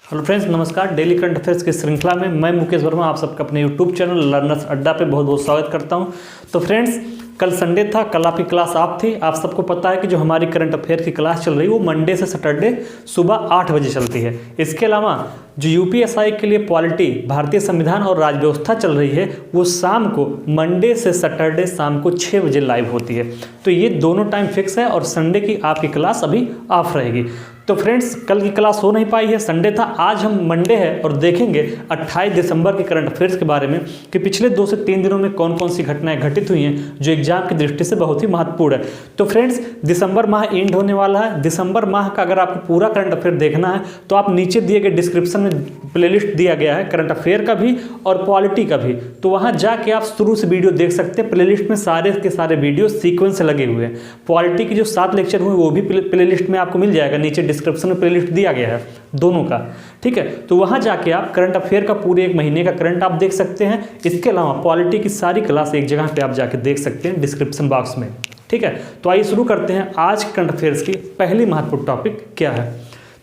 Hello friends, नमस्कार। Daily current affairs की श्रृंखला में मैं मुकेश वर्मा आप सबका अपने यूट्यूब चैनल लर्नर्स अड्डा पे बहुत बहुत स्वागत करता हूं। तो फ्रेंड्स, कल संडे था, कल आपकी क्लास ऑफ थी। आप सबको पता है कि जो हमारी करंट अफेयर की क्लास चल रही है वो मंडे से सैटरडे सुबह 8 बजे चलती है। इसके अलावा जो यूपीएसआई के लिए पॉलिटी, भारतीय संविधान और राज्य व्यवस्था चल रही है वो शाम को मंडे से सैटरडे शाम को 6 बजे लाइव होती है। तो ये दोनों टाइम फिक्स है और संडे की आपकी क्लास अभी ऑफ रहेगी। तो फ्रेंड्स, कल की क्लास हो नहीं पाई है, संडे था। आज हम मंडे है और देखेंगे 28 दिसंबर के करंट अफेयर्स के बारे में कि पिछले 2 से 3 दिनों में कौन कौन सी घटनाएं घटित हुई हैं जो एग्जाम की दृष्टि से बहुत ही महत्वपूर्ण है। तो फ्रेंड्स, दिसंबर माह एंड होने वाला है। दिसंबर माह का अगर आपको पूरा करंट अफेयर देखना है तो आप नीचे दिए गए डिस्क्रिप्शन में प्लेलिस्ट दिया गया है करंट अफेयर का भी और पॉलिटी का भी, तो वहां जाके आप शुरू से वीडियो देख सकते हैं। प्लेलिस्ट में सारे के सारे वीडियो सीक्वेंस से लगे हुए हैं। पॉलिटी की जो 7 लेक्चर हुए वो भी प्लेलिस्ट में आपको मिल जाएगा, नीचे डिस्क्रिप्शन में प्लेलिस्ट दिया गया है दोनों का, ठीक है। तो वहां जाके आप करंट अफेयर का पूरे 1 महीने का करंट आप देख सकते हैं। इसके अलावा पॉलिटी की सारी क्लास एक जगह पे आप जाके देख सकते हैं डिस्क्रिप्शन बॉक्स में, ठीक है। तो आइए शुरू करते हैं। आज करंट अफेयर्स की पहली महत्वपूर्ण टॉपिक क्या है।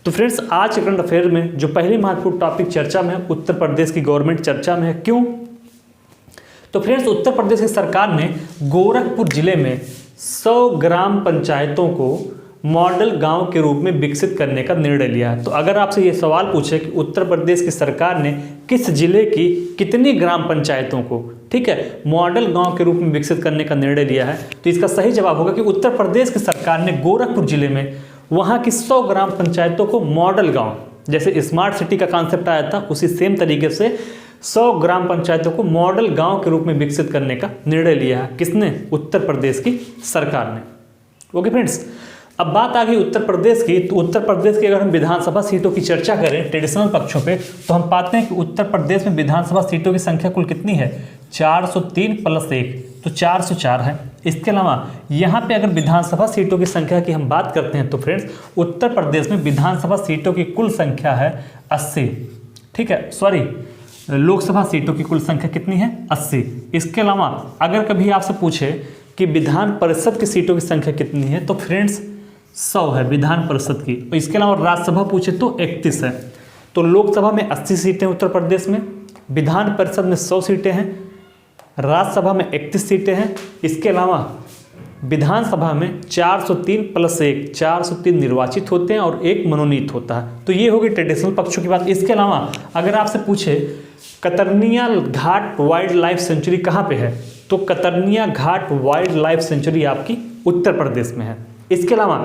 तो फ्रेंड्स, आज करंट अफेयर में जो पहली महत्वपूर्ण टॉपिक चर्चा में है, उत्तर प्रदेश की गवर्नमेंट चर्चा में है। क्यों? तो फ्रेंड्स, उत्तर प्रदेश की सरकार ने गोरखपुर जिले में 100 ग्राम पंचायतों को मॉडल गांव के रूप में विकसित करने का निर्णय लिया है। तो अगर आपसे ये सवाल पूछे कि उत्तर प्रदेश की सरकार ने किस जिले की कितनी ग्राम पंचायतों को, ठीक है, मॉडल गांव के रूप में विकसित करने का निर्णय लिया है, तो इसका सही जवाब होगा कि उत्तर प्रदेश की सरकार ने गोरखपुर जिले में वहां की 100 ग्राम पंचायतों को मॉडल गांव, जैसे स्मार्ट सिटी का कॉन्सेप्ट आया था उसी सेम तरीके से 100 ग्राम पंचायतों को मॉडल गांव के रूप में विकसित करने का निर्णय लिया है। किसने? उत्तर प्रदेश की सरकार ने। ओके फ्रेंड्स, अब बात आ गई उत्तर प्रदेश की। तो उत्तर प्रदेश की अगर हम विधानसभा सीटों की चर्चा करें ट्रेडिशनल पक्षों पे, तो हम पाते हैं कि उत्तर प्रदेश में विधानसभा सीटों की संख्या कुल कितनी है? 403 + 1, तो 404 है। इसके अलावा यहाँ पे अगर विधानसभा सीटों की संख्या की हम बात करते हैं तो फ्रेंड्स, उत्तर प्रदेश में विधानसभा सीटों की कुल संख्या है 80, ठीक है। सॉरी, लोकसभा सीटों की कुल संख्या कितनी है? 80। इसके अलावा अगर कभी आपसे पूछे कि विधान परिषद की सीटों की संख्या कितनी है, तो फ्रेंड्स 100 है विधान परिषद की। और इसके अलावा राज्यसभा पूछे तो 31 है। तो लोकसभा में 80 सीटें उत्तर प्रदेश में, विधान परिषद में 100 सीटें हैं, राज्यसभा में 31 सीटें हैं। इसके अलावा विधानसभा में 403 + 1, 403 निर्वाचित होते हैं और 1 मनोनीत होता है। तो ये होगी ट्रेडिशनल पक्षों की बात। इसके अलावा अगर आपसे पूछे कतरनिया घाट वाइल्ड लाइफ सेंचुरी कहाँ पे है, तो कतरनिया घाट वाइल्ड लाइफ सेंचुरी आपकी उत्तर प्रदेश में है। इसके अलावा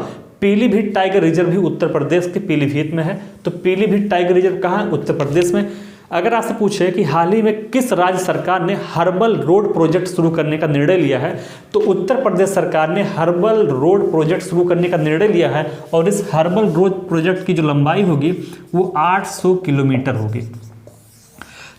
पीलीभीत टाइगर रिजर्व भी उत्तर प्रदेश के पीलीभीत में है। तो पीलीभीत टाइगर रिजर्व कहाँ है? उत्तर प्रदेश में। अगर आपसे पूछे कि हाल ही में किस राज्य सरकार ने हर्बल रोड प्रोजेक्ट शुरू करने का निर्णय लिया है, तो उत्तर प्रदेश सरकार ने हर्बल रोड प्रोजेक्ट शुरू करने का निर्णय लिया है। और इस हर्बल रोड प्रोजेक्ट की जो लंबाई होगी वो 800 किलोमीटर होगी।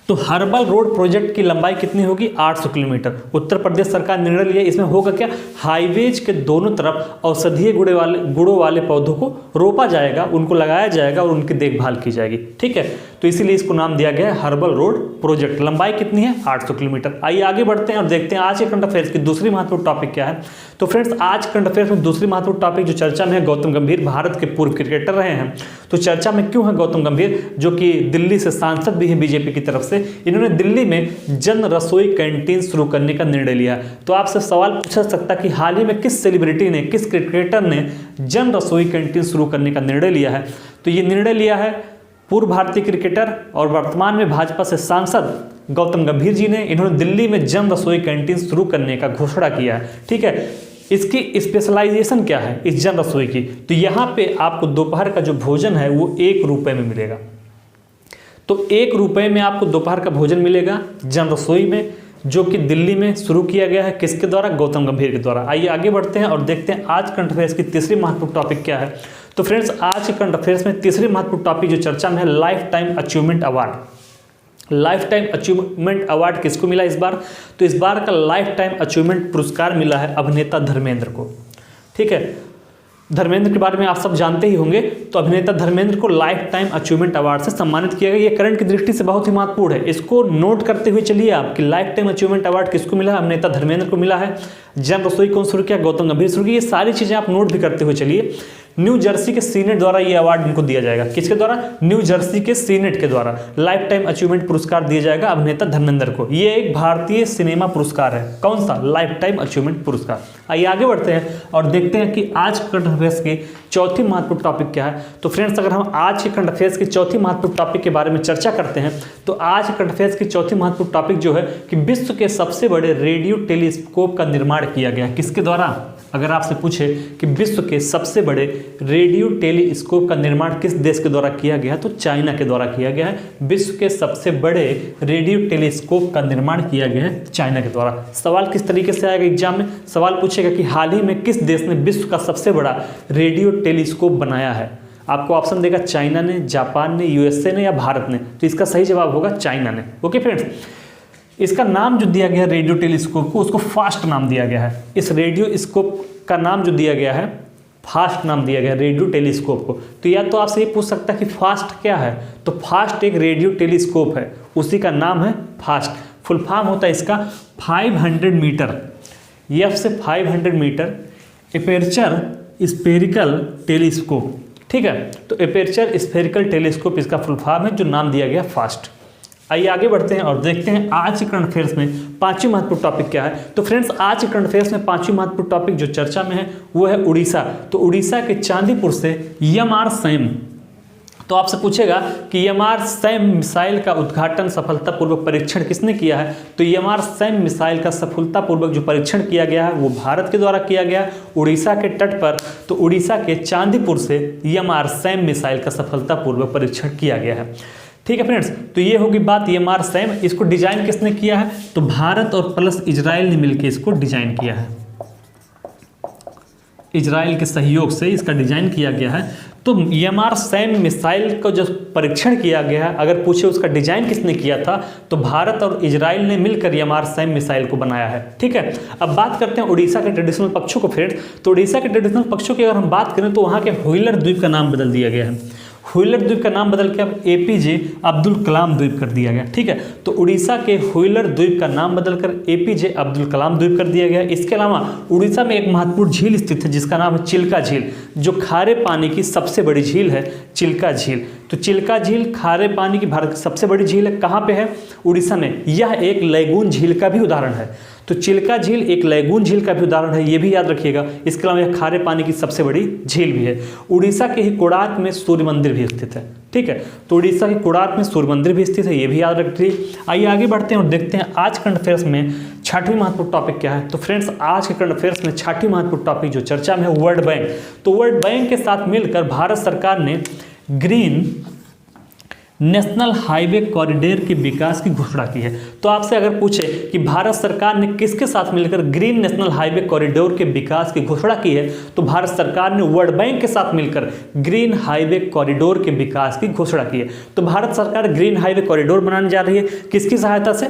तो हर्बल रोड प्रोजेक्ट की लंबाई कितनी होगी? 800 किलोमीटर। उत्तर प्रदेश सरकार ने निर्णय लिया। इसमें होगा क्या? हाईवेज के दोनों तरफ औषधीय गुणों वाले पौधों को रोपा जाएगा, उनको लगाया जाएगा और उनकी देखभाल की जाएगी, ठीक है। तो इसीलिए इसको नाम दिया गया है हर्बल रोड प्रोजेक्ट। लंबाई कितनी है? 800 किलोमीटर। आइए आगे बढ़ते हैं और देखते हैं आज के करंट अफेयर्स की दूसरी महत्वपूर्ण टॉपिक क्या है। तो फ्रेंड्स, आज करंट अफेयर्स में दूसरी महत्वपूर्ण टॉपिक जो चर्चा में है, गौतम गंभीर भारत के पूर्व क्रिकेटर रहे हैं। तो चर्चा में क्यों है गौतम गंभीर, जो कि दिल्ली से सांसद भी हैं बीजेपी की तरफ से। इन्होंने दिल्ली में जन रसोई कैंटीन शुरू करने का निर्णय लिया। तो आपसे सवाल पूछा सकता कि हाल ही में किस सेलिब्रिटी ने, किस क्रिकेटर ने जन रसोई कैंटीन शुरू करने का निर्णय लिया है। तो ये निर्णय लिया है पूर्व भारतीय क्रिकेटर और वर्तमान में भाजपा से सांसद गौतम गंभीर जी ने। इन्होंने दिल्ली में जन रसोई कैंटीन शुरू करने का घोषणा किया है, ठीक है। इसकी स्पेशलाइजेशन क्या है इस जन रसोई की? तो यहाँ पे आपको दोपहर का जो भोजन है वो 1 रुपये में मिलेगा। तो 1 रुपये में आपको दोपहर का भोजन मिलेगा जन रसोई में, जो कि दिल्ली में शुरू किया गया है। किसके द्वारा? गौतम गंभीर के द्वारा। आइए आगे बढ़ते हैं और देखते हैं आज करंट अफेयर्स की तीसरी महत्वपूर्ण टॉपिक क्या है। तो फ्रेंड्स, आज के करंट अफेयर्स में तीसरी महत्वपूर्ण टॉपिक जो चर्चा में है, life time achievement award. Life time achievement award किसको मिला इस बार? तो इस बार का लाइफ टाइम अचीवमेंट पुरस्कार मिला है अभिनेता धर्मेंद्र को, ठीक है। धर्मेंद्र के बारे में आप सब जानते ही होंगे। तो अभिनेता धर्मेंद्र को लाइफ टाइम अचीवमेंट अवार्ड से सम्मानित किया गया। ये करंट की दृष्टि से बहुत ही महत्वपूर्ण है, इसको नोट करते हुए चलिए आप कि लाइफ टाइम अचीवमेंट अवार्ड किसको मिला है? अभिनेता धर्मेंद्र को मिला है। जन रसोई कौन शुरू किया? गौतम गंभीर शुरू किया। ये सारी चीजें आप नोट भी करते हुए चलिए। न्यू जर्सी के सीनेट द्वारा ये अवार्ड इनको दिया जाएगा। किसके द्वारा? न्यू जर्सी के सीनेट के द्वारा लाइफ टाइम अचीवमेंट पुरस्कार दिया जाएगा अभिनेता धर्मेंद्र को। ये एक भारतीय सिनेमा पुरस्कार है। कौन सा? लाइफ टाइम अचीवमेंट पुरस्कार। आइए आगे बढ़ते हैं और देखते हैं कि आज करंट अफेयर्स की चौथी महत्वपूर्ण टॉपिक क्या है। तो फ्रेंड्स, अगर हम आज के करंट अफेयर्स की चौथी महत्वपूर्ण टॉपिक के बारे में चर्चा करते हैं तो आज करंट अफेयर्स की चौथी महत्वपूर्ण टॉपिक जो है कि विश्व के सबसे बड़े रेडियो टेलीस्कोप का निर्माण किया गया। किसके द्वारा? अगर आपसे पूछे कि विश्व के सबसे बड़े रेडियो टेलीस्कोप का निर्माण किस देश के द्वारा किया गया, तो चाइना के द्वारा किया गया है। विश्व के सबसे बड़े रेडियो टेलीस्कोप का निर्माण किया गया है चाइना के द्वारा। सवाल किस तरीके से आएगा एग्जाम में? सवाल पूछेगा कि हाल ही में किस देश ने विश्व का सबसे बड़ा रेडियो टेलीस्कोप बनाया है। आपको ऑप्शन देगा चाइना ने, जापान ने, यूएसए ने या भारत ने। तो इसका सही जवाब होगा चाइना ने। ओके फ्रेंड्स, इसका नाम जो दिया गया है रेडियो टेलीस्कोप को, उसको फास्ट नाम दिया गया है। इस रेडियो स्कोप का नाम जो दिया गया है, फास्ट नाम दिया गया है रेडियो टेलीस्कोप को। तो या तो आपसे ये पूछ सकता है कि फास्ट क्या है, तो फास्ट एक रेडियो टेलीस्कोप है, उसी का नाम है फास्ट। फुल फॉर्म होता है इसका 500 मीटर, एफ से 500 मीटर एपर्चर स्फेरिकल टेलीस्कोप। ठीक है, तो एपर्चर स्फेरिकल टेलीस्कोप इसका फुल फॉर्म है, जो नाम दिया गया फास्ट। आइए आगे बढ़ते हैं और देखते हैं आज के करंट अफेयर्स में पांचवी महत्वपूर्ण टॉपिक क्या है। तो फ्रेंड्स, आज के करंट अफेयर्स में पांचवी महत्वपूर्ण टॉपिक जो चर्चा में है वो है उड़ीसा। तो उड़ीसा के चांदीपुर से यमआर सैम, तो आपसे पूछेगा कि यमआर सैम मिसाइल का उद्घाटन सफलतापूर्वक परीक्षण किसने किया है। तो यमआर सैम मिसाइल का सफलतापूर्वक जो परीक्षण किया गया है वो भारत के द्वारा किया गया उड़ीसा के तट पर। तो उड़ीसा के चांदीपुर से यमआर सैम मिसाइल का सफलतापूर्वक परीक्षण किया गया है। ठीक है फ्रेंड्स, तो ये होगी बात यमआर सैम। इसको डिजाइन किसने किया है? तो भारत और प्लस इजराइल ने मिलकर इसको डिजाइन किया है। इजराइल के सहयोग से इसका डिजाइन किया गया है। तो यमआर सैम मिसाइल का जो परीक्षण किया गया है, अगर पूछे उसका डिजाइन किसने किया था, तो भारत और इजराइल ने मिलकर यमआर सैम मिसाइल को बनाया है। ठीक है, अब बात करते हैं उड़ीसा के ट्रेडिशनल पक्षों को फ्रेंड्स। तो उड़ीसा के ट्रेडिशनल पक्षों की अगर हम बात करें तो वहाँ के व्हीलर द्वीप का नाम बदल दिया गया है। व्हीलर द्वीप का नाम बदल के अब एपीजे अब्दुल कलाम द्वीप कर दिया गया। ठीक है, तो उड़ीसा के व्हीलर द्वीप का नाम बदलकर एपीजे अब्दुल कलाम द्वीप कर दिया गया। इसके अलावा उड़ीसा में एक महत्वपूर्ण झील स्थित है जिसका नाम है चिल्का झील, जो खारे पानी की सबसे बड़ी झील है, चिल्का झील। तो चिल्का झील खारे पानी की भारत की सबसे बड़ी झील है। कहाँ पे है? उड़ीसा में। यह एक लैगून झील का भी उदाहरण है। तो चिल्का झील एक लैगून झील का भी उदाहरण है, ये भी याद रखिएगा। इसके अलावा यह खारे पानी की सबसे बड़ी झील भी है। उड़ीसा के ही कोणार्क में सूर्य मंदिर भी स्थित है। ठीक है, तो उड़ीसा के कोणार्क में सूर्य मंदिर भी स्थित है, ये भी याद रखिए। आइए आगे बढ़ते हैं और देखते हैं आज करंट अफेयर्स में छठवीं महत्वपूर्ण टॉपिक क्या है। तो फ्रेंड्स, आज के करंट अफेयर्स में छठवीं महत्वपूर्ण टॉपिक जो चर्चा में है वर्ल्ड बैंक। तो वर्ल्ड बैंक के साथ मिलकर भारत सरकार ने ग्रीन नेशनल हाईवे कॉरिडोर के विकास की घोषणा की है। तो आपसे अगर पूछे कि भारत सरकार ने किसके साथ मिलकर ग्रीन नेशनल हाईवे कॉरिडोर के विकास की घोषणा की है, तो भारत सरकार ने वर्ल्ड बैंक के साथ मिलकर ग्रीन हाईवे कॉरिडोर के विकास की घोषणा की है। तो भारत सरकार ग्रीन हाईवे कॉरिडोर बनाने जा रही है किसकी सहायता से?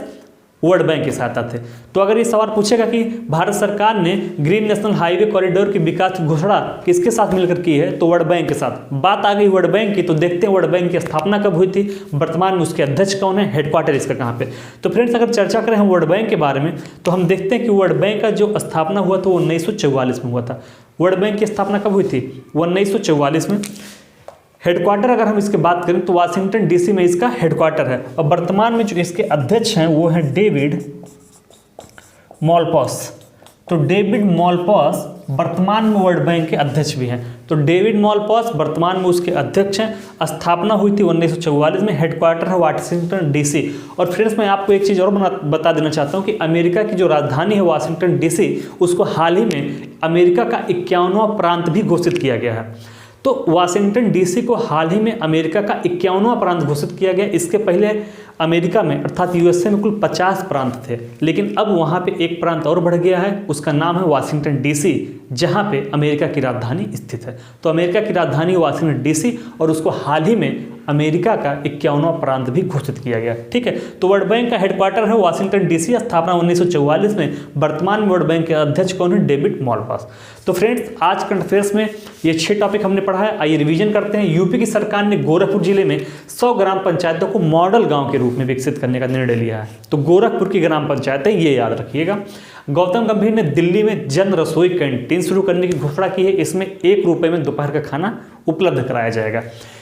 वर्ल्ड बैंक की सहायता थे। तो अगर ये सवाल पूछेगा कि भारत सरकार ने ग्रीन नेशनल हाईवे कॉरिडोर की विकास की घोषणा किसके साथ मिलकर की है, तो वर्ल्ड बैंक के साथ। बात आ गई वर्ल्ड बैंक की, तो देखते हैं वर्ल्ड बैंक की स्थापना कब हुई थी, वर्तमान में उसके अध्यक्ष कौन है, हेडक्वार्टर इसका कहाँ पे। तो फ्रेंड्स, अगर चर्चा करें हम वर्ल्ड बैंक के बारे में तो हम देखते हैं कि वर्ल्ड बैंक का जो स्थापना हुआ था वो 1944 में हुआ था। वर्ल्ड बैंक की स्थापना कब हुई थी? 1944 में। हेडक्वार्टर अगर हम इसके बात करें तो वाशिंगटन डीसी में इसका हेडक्वार्टर है। और वर्तमान में जो इसके अध्यक्ष हैं वो हैं डेविड मॉलपॉस। तो डेविड मॉलपॉस वर्तमान में वर्ल्ड बैंक के अध्यक्ष भी हैं। तो डेविड मॉलपॉस वर्तमान में उसके अध्यक्ष हैं। स्थापना हुई थी 1944 में। हेडक्वार्टर है वाशिंगटन डीसी। और फ्रेंड्स, मैं आपको एक चीज़ और बता देना चाहता हूँ कि अमेरिका की जो राजधानी है वाशिंगटन डीसी, उसको हाल ही में अमेरिका का 51वां प्रांत भी घोषित किया गया है। तो वाशिंगटन डीसी को हाल ही में अमेरिका का 51वां प्रांत घोषित किया गया। इसके पहले अमेरिका में अर्थात यूएसए में कुल 50 प्रांत थे, लेकिन अब वहाँ पे एक प्रांत और बढ़ गया है, उसका नाम है वाशिंगटन डीसी, जहाँ पे अमेरिका की राजधानी स्थित है। तो अमेरिका की राजधानी वाशिंगटन डीसी और उसको हाल ही में अमेरिका का 51वां प्रांत भी घोषित किया गया। ठीक है, तो वर्ल्ड बैंक का हेडक्वार्टर है वाशिंगटन डीसी, स्थापना 1944 में। वर्तमान में वर्ल्ड बैंक के अध्यक्ष कौन है? David Malpass. तो फ्रेंड्स आज करंट अफेयर्स में ये 6 टॉपिक हमने पढ़ा है। आइए रिवीजन करते हैं। यूपी की सरकार ने गोरखपुर जिले में 100 ग्राम पंचायतों को मॉडल गांव के रूप में विकसित करने का निर्णय लिया है। तो गोरखपुर की ग्राम पंचायत है, ये याद रखिएगा। गौतम गंभीर ने दिल्ली में जन रसोई कैंटीन शुरू करने की घोषणा की है। इसमें 1 रुपये में दोपहर का खाना उपलब्ध कराया जाएगा।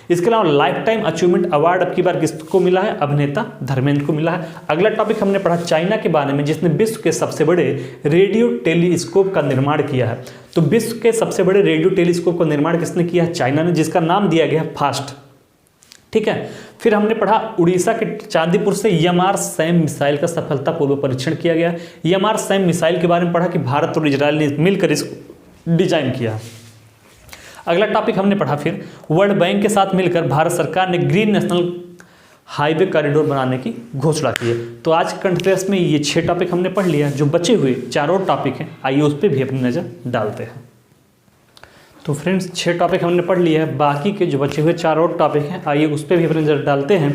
इसके अलावा लाइफ टाइम अचीवमेंट अवार्ड अब की बार किसको मिला है? अभिनेता धर्मेंद्र को मिला है। अगला टॉपिक हमने पढ़ा चाइना के बारे में, जिसने विश्व के सबसे बड़े रेडियो टेलीस्कोप का निर्माण किया है। तो विश्व के सबसे बड़े रेडियो टेलीस्कोप का निर्माण किसने किया है? चाइना ने, जिसका नाम दिया गया है फास्ट। ठीक है, फिर हमने पढ़ा उड़ीसा के चांदीपुर से यमार सैम मिसाइल का सफलतापूर्वक परीक्षण किया गया। यमार सैम मिसाइल के बारे में पढ़ा कि भारत और इजराइल ने मिलकर इसको डिजाइन किया। अगला टॉपिक हमने पढ़ा फिर वर्ल्ड बैंक के साथ मिलकर भारत सरकार ने ग्रीन नेशनल हाईवे कॉरिडोर बनाने की घोषणा की है। तो आज करंट अफेयर्स में ये 6 टॉपिक हमने पढ़ लिया। जो बचे हुए 4 और टॉपिक हैं, आइए उस पर भी अपनी नज़र डालते हैं। तो फ्रेंड्स 6 टॉपिक हमने पढ़ लिया है, बाकी के जो बचे हुए 4 और टॉपिक हैं, आइए उस पर भी अपनी नज़र डालते हैं।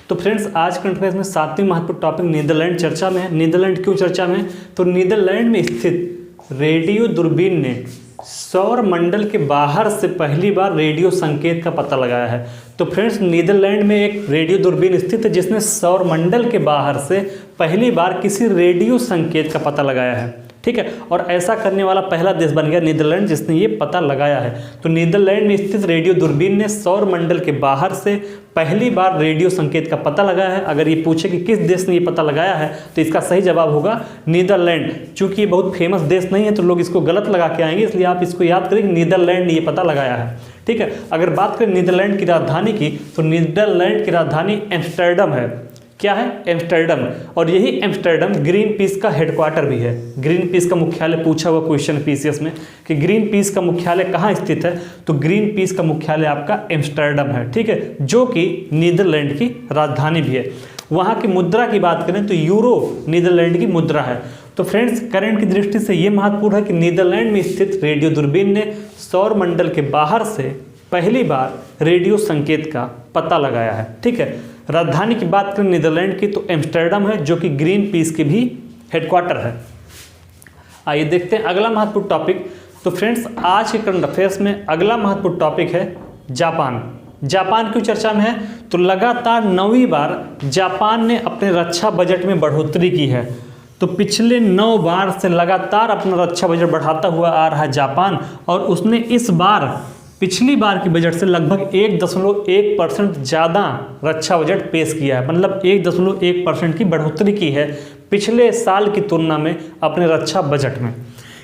तो फ्रेंड्स आज करंट अफेयर्स में 7वीं महत्वपूर्ण टॉपिक नीदरलैंड चर्चा में है। नीदरलैंड क्यों चर्चा में है? तो नीदरलैंड में स्थित रेडियो दूरबीन ने सौर मंडल के बाहर से पहली बार रेडियो संकेत का पता लगाया है। तो फ्रेंड्स नीदरलैंड में एक रेडियो दूरबीन स्थित है जिसने सौर मंडल के बाहर से पहली बार किसी रेडियो संकेत का पता लगाया है। ठीक है, और ऐसा करने वाला पहला देश बन गया नीदरलैंड, जिसने ये पता लगाया है। तो नीदरलैंड में स्थित रेडियो दूरबीन ने सौर मंडल के बाहर से पहली बार रेडियो संकेत का पता लगाया है। अगर ये पूछे कि किस देश ने ये पता लगाया है, तो इसका सही जवाब होगा नीदरलैंड। चूंकि ये बहुत फेमस देश नहीं है तो लोग इसको गलत लगा के आएंगे, इसलिए आप इसको याद करें नीदरलैंड ने ये पता लगाया है। ठीक है, अगर बात करें नीदरलैंड की राजधानी की, तो नीदरलैंड की राजधानी एम्स्टर्डम है। क्या है? एम्स्टर्डम। और यही एम्स्टर्डम ग्रीन पीस का हेडक्वार्टर भी है। ग्रीन पीस का मुख्यालय पूछा हुआ क्वेश्चन पीसीएस में कि ग्रीन पीस का मुख्यालय कहाँ स्थित है? तो ग्रीन पीस का मुख्यालय आपका एम्स्टर्डम है। ठीक है, जो कि नीदरलैंड की राजधानी भी है। वहाँ की मुद्रा की बात करें तो यूरो नीदरलैंड की मुद्रा है। तो फ्रेंड्स करंट की दृष्टि से ये महत्वपूर्ण है कि नीदरलैंड में स्थित रेडियो दूरबीन ने सौर मंडल के बाहर से पहली बार रेडियो संकेत का पता लगाया है। ठीक है, राजधानी की बात करें नीदरलैंड की तो एम्स्टर्डम है, जो कि ग्रीन पीस के भी हेडक्वार्टर है। आइए देखते हैं अगला महत्वपूर्ण टॉपिक। तो फ्रेंड्स आज के करंट अफेयर्स में अगला महत्वपूर्ण टॉपिक है जापान। जापान क्यों चर्चा में है? तो लगातार 9वीं बार जापान ने अपने रक्षा बजट में बढ़ोतरी की है। तो पिछले 9 बार से लगातार अपना रक्षा बजट बढ़ाता हुआ आ रहा है जापान, और उसने इस बार पिछली बार की बजट से लगभग 1.1% ज़्यादा रक्षा बजट पेश किया है। मतलब 1.1% की बढ़ोतरी की है पिछले साल की तुलना में अपने रक्षा बजट में।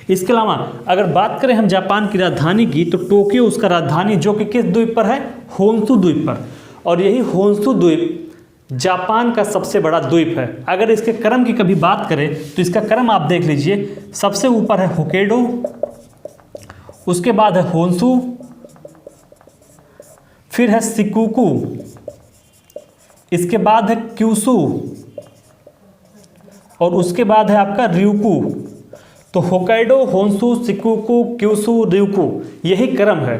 इसके अलावा अगर बात करें हम जापान की राजधानी की, तो टोक्यो उसका राजधानी, जो कि किस द्वीप पर है? होन्शु द्वीप पर। और यही होन्शु द्वीप जापान का सबसे बड़ा द्वीप है। अगर इसके क्रम की कभी बात करें तो इसका क्रम आप देख लीजिए। सबसे ऊपर है होक्काइडो, उसके बाद है होन्शु, फिर है शिकोकू, इसके बाद है क्यूशू, और उसके बाद है आपका ryukyu। तो Hokkaido, Honshu, Shikoku, Kyushu, ryukyu, यही क्रम है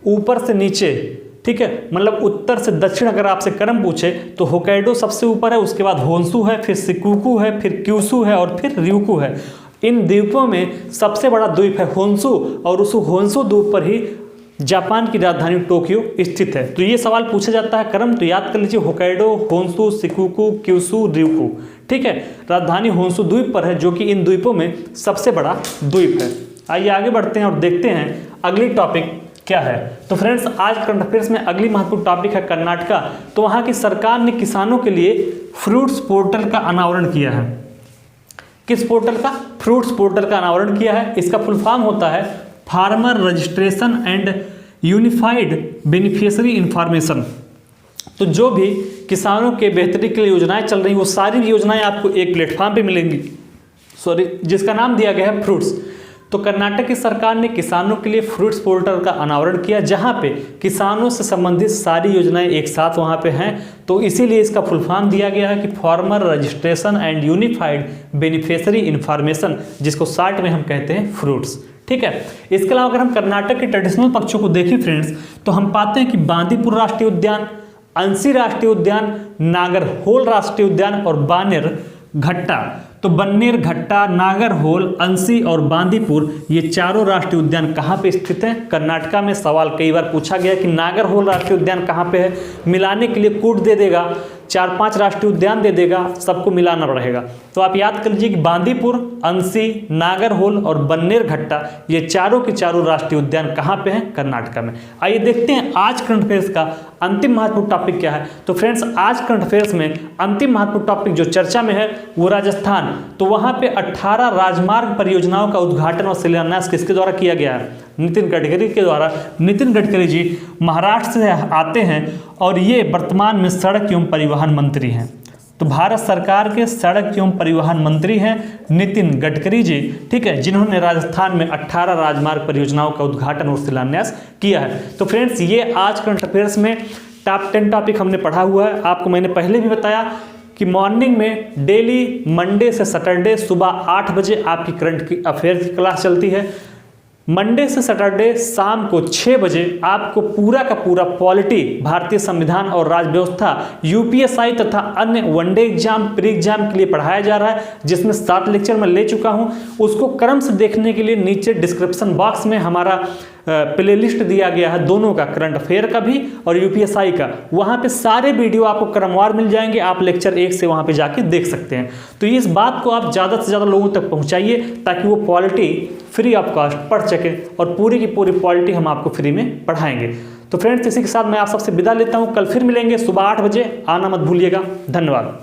ऊपर से नीचे। ठीक है, मतलब उत्तर से दक्षिण अगर आपसे क्रम पूछे तो होक्काइडो सबसे ऊपर है, उसके बाद होन्शु है, फिर शिकोकू है, फिर क्यूशू है, और फिर ryukyu है। इन द्वीपों में सबसे बड़ा द्वीप है होन्शु, और उस होन्शु द्वीप पर ही जापान की राजधानी टोक्यो स्थित है। तो ये सवाल पूछा जाता है क्रम, तो याद कर लीजिए Hokkaido, Honshu, Shikoku, Kyushu, ryukyu। ठीक है, राजधानी होन्शु द्वीप पर है, जो कि इन द्वीपों में सबसे बड़ा द्वीप है। आइए आगे बढ़ते हैं और देखते हैं अगली टॉपिक क्या है। तो फ्रेंड्स आज करंट अफेयर्स में अगली महत्वपूर्ण टॉपिक है कर्नाटका। तो वहाँ की सरकार ने किसानों के लिए फ्रूट्स पोर्टल का अनावरण किया है। किस पोर्टल का? फ्रूट्स पोर्टल का अनावरण किया है। इसका फुल फॉर्म होता है farmer registration and unified beneficiary information. तो जो भी किसानों के बेहतरी के लिए योजनाएं चल रही हैं, वो सारी योजनाएं आपको एक प्लेटफॉर्म पे मिलेंगी, जिसका नाम दिया गया है फ्रूट्स। तो कर्नाटक की सरकार ने किसानों के लिए फ्रूट्स पोर्टल का अनावरण किया, जहां पे किसानों से संबंधित सारी योजनाएं एक साथ वहां पे हैं। तो इसीलिए इसका फुल फॉर्म दिया गया है कि farmer registration and unified beneficiary information, जिसको शॉर्ट में हम कहते हैं फ्रूट्स। ठीक है, इसके अलावा अगर हम कर्नाटक के ट्रेडिशनल पक्षों को देखें फ्रेंड्स, तो हम पाते हैं कि बांदीपुर राष्ट्रीय उद्यान, अंसी राष्ट्रीय उद्यान, नागरहोल राष्ट्रीय उद्यान और बानेर घट्टा। तो बन्नेर घट्टा, नागरहोल, अंसी और बांदीपुर ये चारों राष्ट्रीय उद्यान कहाँ पे स्थित हैं? कर्नाटका में। सवाल कई बार पूछा गया कि नागरहोल राष्ट्रीय उद्यान कहाँ पे है, मिलाने के लिए कूट दे देगा, 4-5 राष्ट्रीय उद्यान दे देगा, सबको मिलाना रहेगा। तो आप याद कर लीजिए कि बांदीपुर, अंसी, नागरहोल और बन्नेर घट्टा ये चारों के चारों राष्ट्रीय उद्यान कहाँ पे हैं? कर्नाटका में। आइए देखते हैं आज करंट अफेयर्स का अंतिम महत्वपूर्ण टॉपिक क्या है। तो फ्रेंड्स, आज करंट अफेयर्स में अंतिम महत्वपूर्ण टॉपिक जो चर्चा में है वो राजस्थान। तो वहां पे 18 राजमार्ग परियोजनाओं का उद्घाटन और शिलान्यास किसके द्वारा किया गया है? नितिन गडकरी के द्वारा। नितिन गडकरी जी महाराष्ट्र से आते हैं और ये वर्तमान में सड़क एवं परिवहन मंत्री हैं। तो भारत सरकार के सड़क एवं परिवहन मंत्री हैं नितिन गडकरी जी, ठीक है, जिन्होंने राजस्थान में 18 राजमार्ग परियोजनाओं का उद्घाटन और शिलान्यास किया है। तो फ्रेंड्स, ये आज करंट अफेयर्स में टॉप 10 टॉपिक हमने पढ़ा हुआ है। आपको मैंने पहले भी बताया कि मॉर्निंग में डेली मंडे से सैटरडे सुबह 8 बजे आपकी करंट अफेयर की क्लास चलती है। मंडे से सैटरडे शाम को 6 बजे आपको पूरा का पूरा पॉलिटी, भारतीय संविधान और राज्य व्यवस्था, यूपीएसआई तथा अन्य वनडे एग्जाम, प्री एग्जाम के लिए पढ़ाया जा रहा है, जिसमें 7 लेक्चर मैं ले चुका हूं। उसको क्रम से देखने के लिए नीचे डिस्क्रिप्शन बॉक्स में हमारा प्लेलिस्ट दिया गया है, दोनों का, करंट अफेयर का भी और यूपीएसआई का। वहां पे सारे वीडियो आपको क्रमवार मिल जाएंगे, आप लेक्चर 1 से वहां पे जाके देख सकते हैं। तो इस बात को आप ज़्यादा से ज़्यादा लोगों तक पहुंचाइए ताकि वो पॉलिटी फ्री ऑफ कॉस्ट पढ़ सके और पूरी की पूरी पॉलिटी हम आपको फ्री में पढ़ाएंगे। तो फ्रेंड्स, इसी के साथ मैं आप सबसे विदा लेता हूँ। कल फिर मिलेंगे सुबह 8 बजे, आना मत भूलिएगा। धन्यवाद।